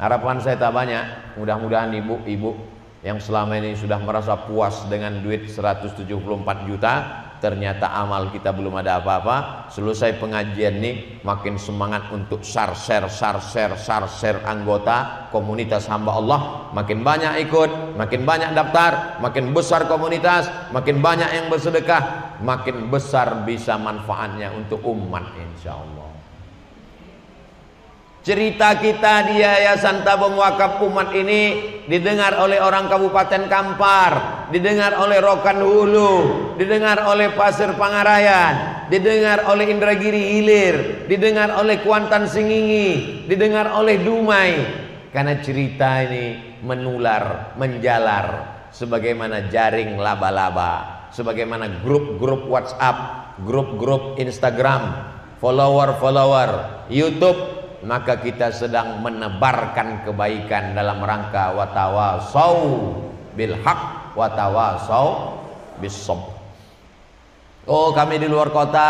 Harapan saya tak banyak. Mudah-mudahan ibu-ibu yang selama ini sudah merasa puas dengan duit 174 juta, ternyata amal kita belum ada apa-apa. Selesai pengajian nih makin semangat untuk share anggota komunitas hamba Allah. Makin banyak ikut, makin banyak daftar, makin besar komunitas, makin banyak yang bersedekah, makin besar bisa manfaatnya untuk umat insyaallah. Cerita kita di Yayasan Tabung Wakaf Umat ini didengar oleh orang Kabupaten Kampar, didengar oleh Rokan Hulu, didengar oleh Pasir Pangarayan, didengar oleh Indragiri Hilir, didengar oleh Kuantan Singingi, didengar oleh Dumai. Karena cerita ini menular, menjalar sebagaimana jaring laba-laba, sebagaimana grup-grup WhatsApp, grup-grup Instagram, follower YouTube. Maka kita sedang menebarkan kebaikan dalam rangka watawasau bil haq watawasau bis sabr. Oh, kami di luar kota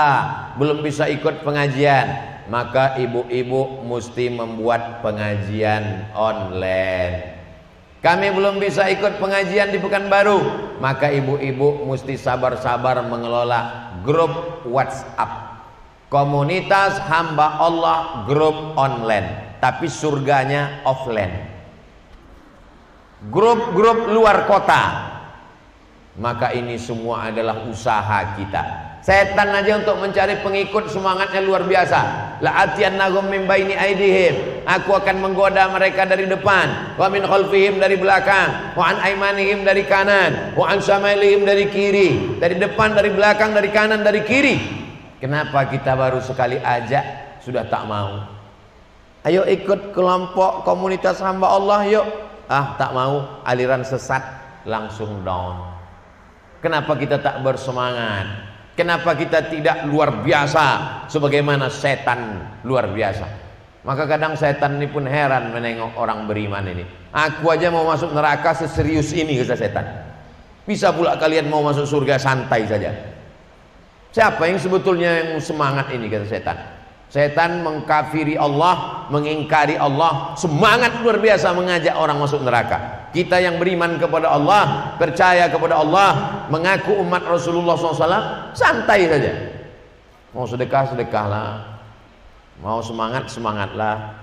belum bisa ikut pengajian, maka ibu-ibu mesti membuat pengajian online. Kami belum bisa ikut pengajian di Pekanbaru, maka ibu-ibu mesti sabar-sabar mengelola grup WhatsApp. Komunitas hamba Allah grup online, tapi surganya offline. Grup-grup luar kota. Maka ini semua adalah usaha kita. Setan aja untuk mencari pengikut semangatnya luar biasa. La'atiyannahum min baini aidihim, aku akan menggoda mereka dari depan, wa min khalfihim dari belakang, wa an aimanihim dari kanan, wa an samailihim dari kiri. Dari depan, dari belakang, dari kanan, dari kiri. Kenapa kita baru sekali ajak sudah tak mau? Ayo ikut kelompok komunitas hamba Allah yuk. Ah, tak mau, aliran sesat, langsung down. Kenapa kita tak bersemangat? Kenapa kita tidak luar biasa sebagaimana setan luar biasa? Maka kadang setan ini pun heran menengok orang beriman ini. Aku aja mau masuk neraka seserius ini, kata setan. Bisa pula kalian mau masuk surga santai saja. Siapa yang sebetulnya yang semangat ini, kata setan? Setan mengkafiri Allah, mengingkari Allah, semangat luar biasa mengajak orang masuk neraka. Kita yang beriman kepada Allah, percaya kepada Allah, mengaku umat Rasulullah SAW, santai saja. Mau sedekah, sedekahlah. Mau semangat, semangatlah.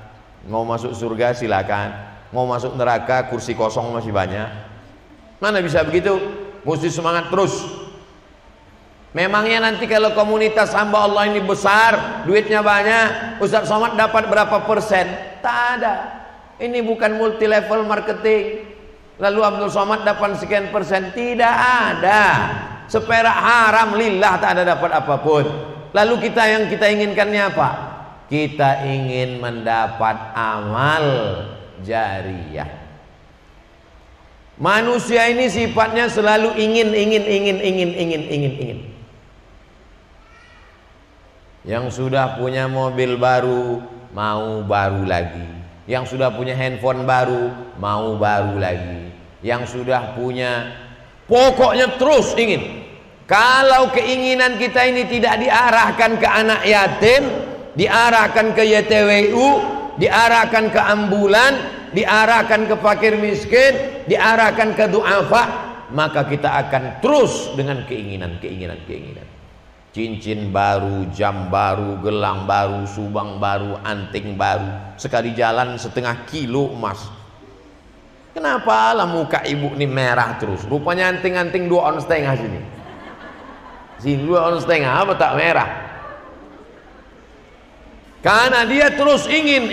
Mau masuk surga, silakan. Mau masuk neraka, kursi kosong masih banyak. Mana bisa begitu? Mesti semangat terus. Memangnya nanti kalau komunitas hamba Allah ini besar, duitnya banyak, Ustaz Somad dapat berapa persen? Tak ada. Ini bukan multi level marketing. Lalu Abdul Somad dapat sekian persen? Tidak ada. Seperak haram lillah, tak ada dapat apapun. Lalu yang kita inginkannya apa? Kita ingin mendapat amal jariyah. Manusia ini sifatnya selalu ingin. Yang sudah punya mobil baru, mau baru lagi. Yang sudah punya handphone baru, mau baru lagi. Yang sudah punya, pokoknya terus ingin. Kalau keinginan kita ini tidak diarahkan ke anak yatim, diarahkan ke YTWU, diarahkan ke ambulan, diarahkan ke fakir miskin, diarahkan ke du'afa, maka kita akan terus dengan keinginan. Cincin baru, jam baru, gelang baru, subang baru, anting baru, sekali jalan 1/2 kilo emas. Kenapa lah muka ibu ini merah terus? Rupanya anting-anting 2,5 ons sini. Sini 2,5 ons, apa tak merah? Karena dia terus ingin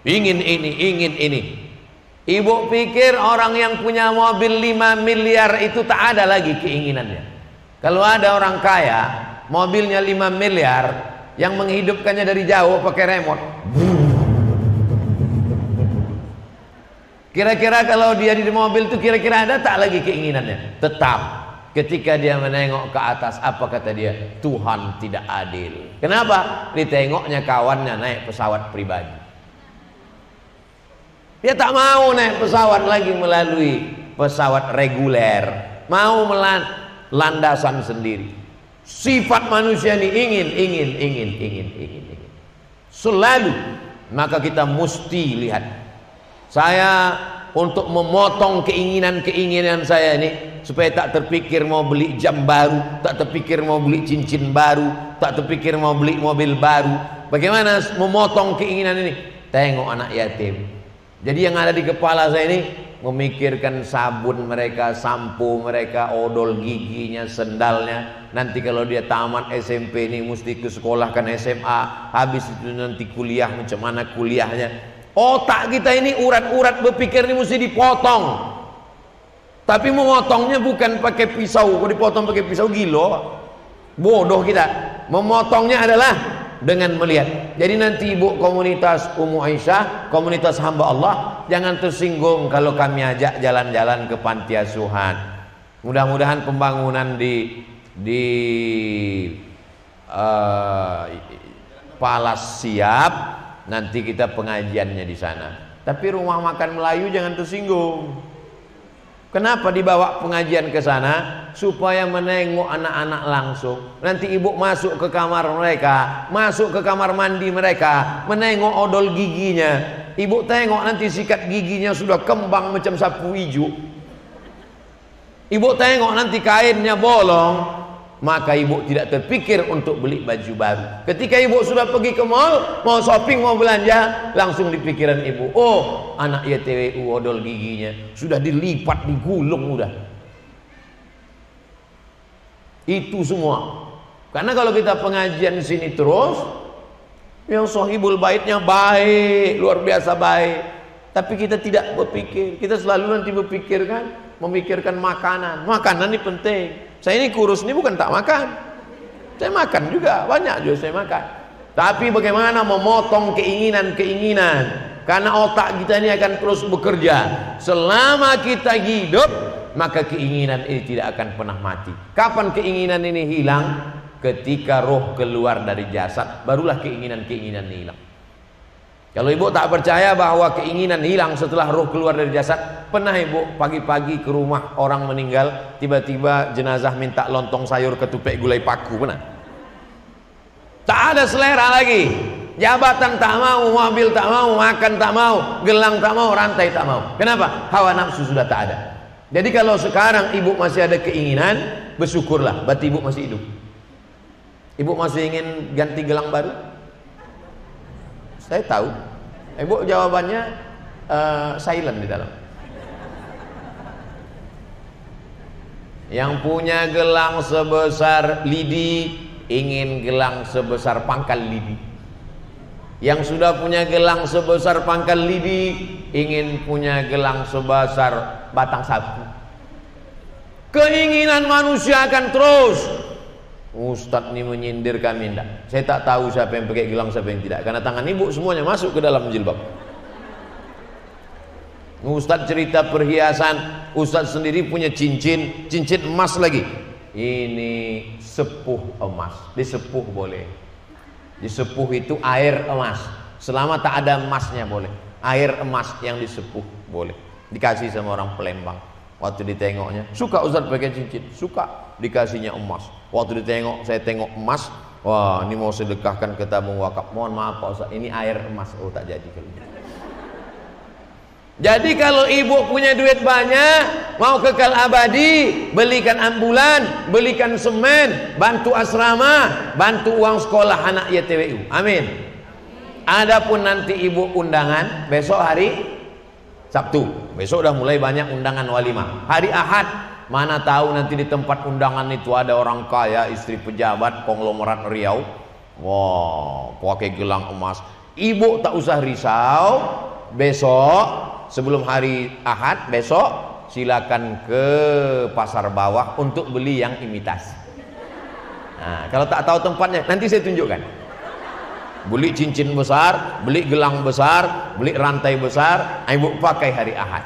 ini. Ibu pikir orang yang punya mobil 5 miliar itu tak ada lagi keinginannya? Kalau ada orang kaya, mobilnya 5 miliar, yang menghidupkannya dari jauh pakai remote. Kira-kira kalau dia di mobil itu kira-kira ada tak lagi keinginannya? Tetap. Ketika dia menengok ke atas, apa kata dia? Tuhan tidak adil. Kenapa? Ditengoknya kawannya naik pesawat pribadi. Dia tak mau naik pesawat lagi melalui pesawat reguler. Mau landasan sendiri. Sifat manusia ini ingin. Selalu maka kita mesti lihat. Saya untuk memotong keinginan-keinginan saya ini, supaya tak terpikir mau beli jam baru, tak terpikir mau beli cincin baru, tak terpikir mau beli mobil baru. Bagaimana memotong keinginan ini? Tengok anak yatim. Jadi yang ada di kepala saya ini memikirkan sabun mereka, sampo mereka, odol giginya, sendalnya. Nanti kalau dia tamat SMP ini mesti ke sekolahkan SMA, habis itu nanti kuliah, macam mana kuliahnya. Otak kita ini urat-urat berpikir ini mesti dipotong. Tapi memotongnya bukan pakai pisau. Kalau dipotong pakai pisau gila, bodoh kita. Memotongnya adalah dengan melihat. Jadi nanti ibu komunitas Ummu Aisyah, komunitas hamba Allah, jangan tersinggung kalau kami ajak jalan-jalan ke panti asuhan. Mudah-mudahan pembangunan di Palas siap, nanti kita pengajiannya di sana. Tapi rumah makan Melayu jangan tersinggung. Kenapa dibawa pengajian ke sana? Supaya menengok anak-anak langsung. Nanti ibu masuk ke kamar mereka, masuk ke kamar mandi mereka, menengok odol giginya. Ibu tengok nanti sikat giginya sudah kembang macam sapu hijau. Ibu tengok nanti kainnya bolong. Maka ibu tidak terpikir untuk beli baju baru. Ketika ibu sudah pergi ke mall, mau shopping, mau belanja, langsung di pikiran ibu, oh anak YTWU odol giginya sudah dilipat, digulung udah. Itu semua. Karena kalau kita pengajian di sini terus, yang sohibul baitnya baik, luar biasa baik, tapi kita tidak berpikir. Kita selalu nanti berpikirkan, memikirkan makanan. Makanan ini penting. Saya ini kurus ini bukan tak makan, saya makan juga, banyak juga saya makan. Tapi bagaimana memotong keinginan-keinginan, karena otak kita ini akan terus bekerja. Selama kita hidup, maka keinginan ini tidak akan pernah mati. Kapan keinginan ini hilang? Ketika roh keluar dari jasad, barulah keinginan-keinginan hilang. Kalau ibu tak percaya bahwa keinginan hilang setelah roh keluar dari jasad, pernah ibu pagi-pagi ke rumah orang meninggal, tiba-tiba jenazah minta lontong sayur ketupek gulai paku, pernah? Tak ada selera lagi. Jabatan tak mau, mobil tak mau, makan tak mau, gelang tak mau, rantai tak mau. Kenapa? Hawa nafsu sudah tak ada. Jadi kalau sekarang ibu masih ada keinginan, bersyukurlah, berarti ibu masih hidup. Ibu masih ingin ganti gelang baru? Saya tahu. Ibu jawabannya silent di dalam. Yang punya gelang sebesar lidi ingin gelang sebesar pangkal lidi. Yang sudah punya gelang sebesar pangkal lidi ingin punya gelang sebesar batang sapu. Keinginan manusia akan terus. Ustadz ini menyindir kami, enggak. Saya tak tahu siapa yang pakai gelang, siapa yang tidak. Karena tangan ibu semuanya masuk ke dalam jilbab. Ustadz cerita perhiasan, Ustadz sendiri punya cincin emas lagi. Ini sepuh emas, disepuh boleh. Disepuh itu air emas. Selama tak ada emasnya boleh. Air emas yang disepuh boleh. Dikasih sama orang Palembang. Waktu ditengoknya, suka Ustadz pakai cincin, suka. Dikasihnya emas. Waktu ditengok, saya tengok emas, wah ini mau sedekahkan ke tabung wakaf. Mohon maaf Pak Ustadz, ini air emas. Oh tak jadi kalau gitu. Jadi kalau ibu punya duit banyak, mau kekal abadi, belikan ambulan, belikan semen, bantu asrama, bantu uang sekolah anak YTWU. Amin. Adapun nanti ibu undangan besok hari Sabtu, besok udah mulai banyak undangan walimah. Hari Ahad, mana tahu nanti di tempat undangan itu ada orang kaya, istri pejabat, konglomerat Riau. Wah, pakai gelang emas. Ibu tak usah risau. Besok sebelum hari Ahad, besok silakan ke pasar bawah untuk beli yang imitasi. Nah, kalau tak tahu tempatnya, nanti saya tunjukkan. Beli cincin besar, beli gelang besar, beli rantai besar, ibu pakai hari Ahad.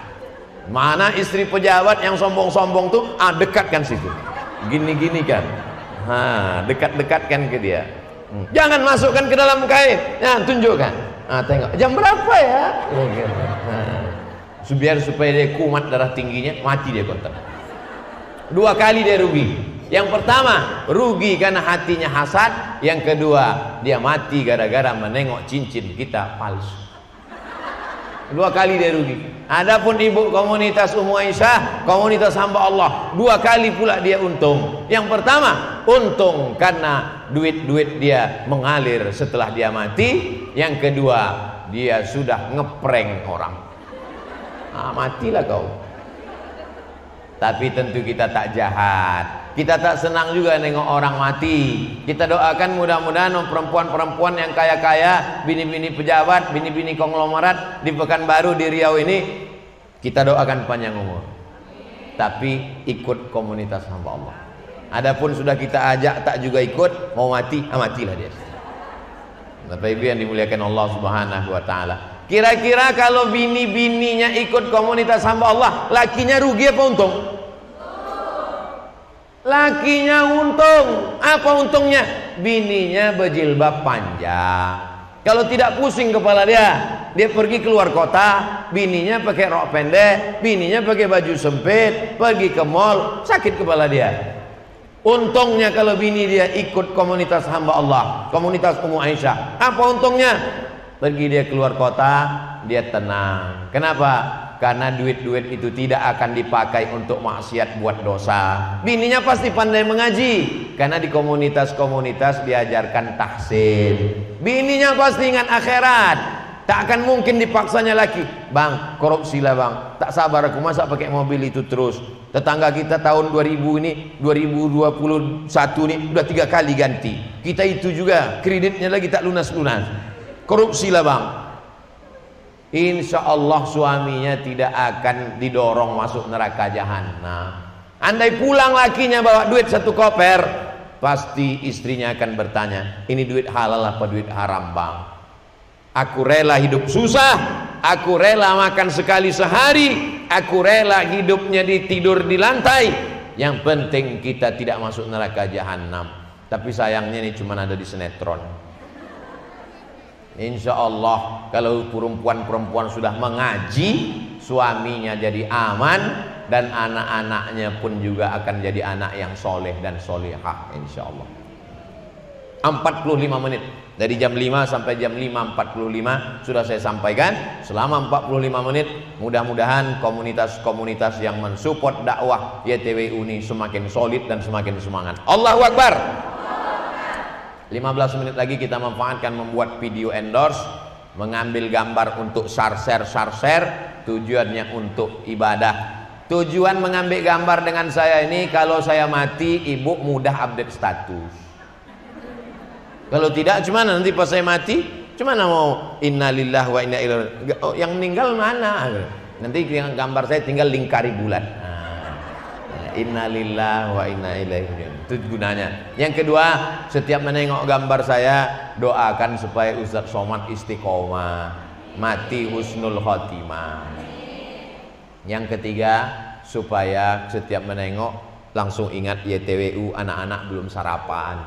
Mana istri pejabat yang sombong-sombong tuh, dekatkan situ. Gini-gini kan. Dekat-dekatkan ke dia. Jangan masukkan ke dalam kain. Nah, tunjukkan. Tengok. Jam berapa ya? Biar supaya dia kumat darah tingginya, mati dia kontak. 2 kali dia rugi. Yang pertama, rugi karena hatinya hasad. Yang kedua, dia mati gara-gara menengok cincin kita palsu. Dua kali dia rugi. Adapun ibu komunitas Ummu Aisyah, komunitas hamba Allah, dua kali pula dia untung. Yang pertama, untung karena duit-duit dia mengalir setelah dia mati. Yang kedua, dia sudah ngeprank orang. Matilah kau. Tapi tentu kita tak jahat. Kita tak senang juga nengok orang mati. Kita doakan mudah-mudahan perempuan-perempuan yang kaya-kaya, bini-bini pejabat, bini-bini konglomerat di Pekanbaru, di Riau ini, kita doakan panjang umur. Tapi ikut komunitas hamba Allah. Adapun sudah kita ajak tak juga ikut, mau mati, matilah dia. Bapak Ibu yang dimuliakan Allah Subhanahu wa taala. Kira-kira kalau bini-bininya ikut komunitas hamba Allah, lakinya rugi apa untung? Lakinya untung. Apa untungnya? Bininya berjilbab panjang. Kalau tidak pusing kepala dia, dia pergi keluar kota, bininya pakai rok pendek, bininya pakai baju sempit, pergi ke mall, sakit kepala dia. Untungnya kalau bini dia ikut komunitas hamba Allah, komunitas Ummu Aisyah. Apa untungnya? Pergi dia keluar kota, dia tenang. Kenapa? Karena duit-duit itu tidak akan dipakai untuk maksiat buat dosa. Bininya pasti pandai mengaji, karena di komunitas-komunitas diajarkan tahsin. Bininya pasti ingat akhirat. Tak akan mungkin dipaksanya laki. Bang, korupsi lah bang. Tak sabar aku masa pakai mobil itu terus. Tetangga kita tahun 2000 ini, 2021 ini udah 3 kali ganti. Kita itu juga kreditnya lagi tak lunas-lunas. Korupsi lah bang. Insya Allah suaminya tidak akan didorong masuk neraka jahanam. Andai pulang lakinya bawa duit 1 koper, pasti istrinya akan bertanya, ini duit halal apa duit haram bang? Aku rela hidup susah, aku rela makan sekali sehari, aku rela hidupnya tidur di lantai. Yang penting kita tidak masuk neraka jahanam. Tapi sayangnya ini cuma ada di sinetron. Insya Allah kalau perempuan-perempuan sudah mengaji, suaminya jadi aman, dan anak-anaknya pun juga akan jadi anak yang soleh dan solehah. Insya Allah. 45 menit dari jam 5 sampai jam 5.45 sudah saya sampaikan. Selama 45 menit mudah-mudahan komunitas-komunitas yang mensupport dakwah YTWU ini semakin solid dan semakin semangat. Allahu Akbar. 15 menit lagi kita manfaatkan membuat video endorse, mengambil gambar untuk share, tujuannya untuk ibadah. Tujuan mengambil gambar dengan saya ini, kalau saya mati ibu mudah update status. Kalau tidak gimana nanti pas saya mati, gimana mau innalillahi wa inna ilaihi, yang meninggal mana? Nanti gambar saya tinggal lingkari bulan. Innalillahi wa inna ilaihi raji'un. Itu gunanya. Yang kedua, setiap menengok gambar saya, doakan supaya Ustaz Somad istiqomah, mati husnul khotimah. Yang ketiga, supaya setiap menengok langsung ingat YTWU, anak-anak belum sarapan,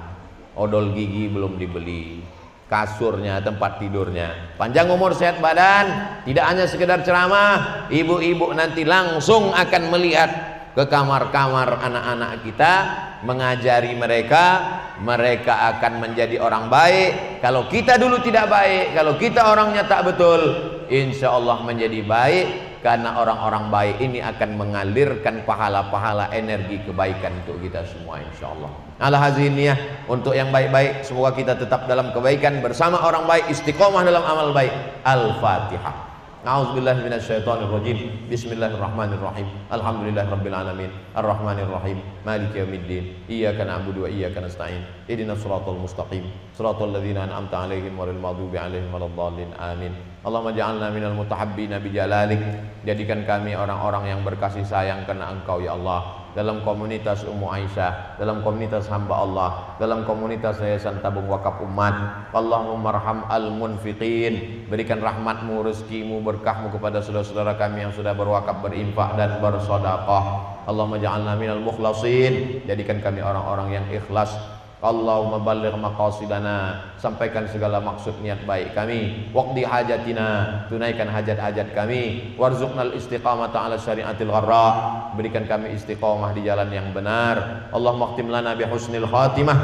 odol gigi belum dibeli, kasurnya, tempat tidurnya. Panjang umur sehat badan, tidak hanya sekedar ceramah. Ibu-ibu nanti langsung akan melihat ke kamar-kamar anak-anak kita, mengajari mereka, mereka akan menjadi orang baik. Kalau kita dulu tidak baik, kalau kita orangnya tak betul, insya Allah menjadi baik, karena orang-orang baik ini akan mengalirkan pahala-pahala energi kebaikan untuk kita semua insya Allah. Alhaziniyah, untuk yang baik-baik semoga kita tetap dalam kebaikan bersama orang baik, istiqomah dalam amal baik. Al-Fatihah. A'udzubillahi minasyaitonirrajim. Bismillahirrahmanirrahim. Alhamdulillahirabbil alamin. Arrahmanirrahim. Maliki yaumiddin. Iyyaka na'budu wa iyyaka nasta'in. Ihdinas siratal mustaqim. Siratal ladzina an'amta 'alaihim ghairil maghdubi 'alaihim waladdallin. Amin. Allahumma ja'alna minal mutahabbina bijalalik. Jadikan kami orang-orang yang berkasih sayang karena Engkau ya Allah. Dalam komunitas Ummu Aisyah, dalam komunitas hamba Allah, dalam komunitas Yayasan Tabung Wakaf Umat. Allahumma arham al-munfiqin. Berikan rahmatmu, rezekimu, berkahmu kepada saudara-saudara kami yang sudah berwakaf, berinfak dan bersedekah. Allahumma ja'alna minal mukhlasin. Jadikan kami orang-orang yang ikhlas, Allahumma balligh maqasidana, sampaikan segala maksud niat baik kami. Waqdi hajatina, tunaikan hajat-hajat kami. Warzuqnal istiqamata ala syariatil gharra, berikan kami istiqamah di jalan yang benar. Allahumma khtim lana bi husnil khatimah,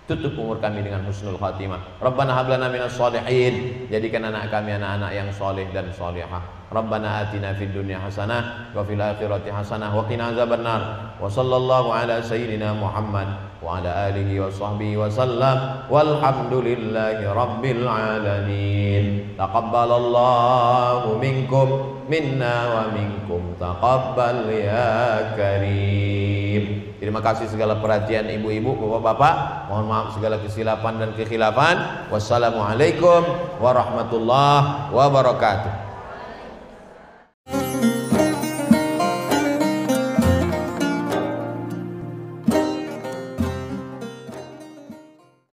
tutup umur kami dengan husnul khatimah. Rabbana hab lana minas shalihin, jadikan anak kami anak-anak yang soleh dan solehah. Rabbana atina fid dunya hasanah wa fil akhirati hasanah wa qina azabannar. Wa sallallahu ala sayyidina Muhammad wa ala alihi wa sahbihi wa sallam. Walhamdulillahi rabbil alamin. Taqabbalallahu minkum minna wa minkum taqabbal ya karim. Terima kasih segala perhatian ibu-ibu, bapak-bapak. Mohon maaf segala kesilapan dan kekhilafan. Wassalamualaikum warahmatullahi wabarakatuh.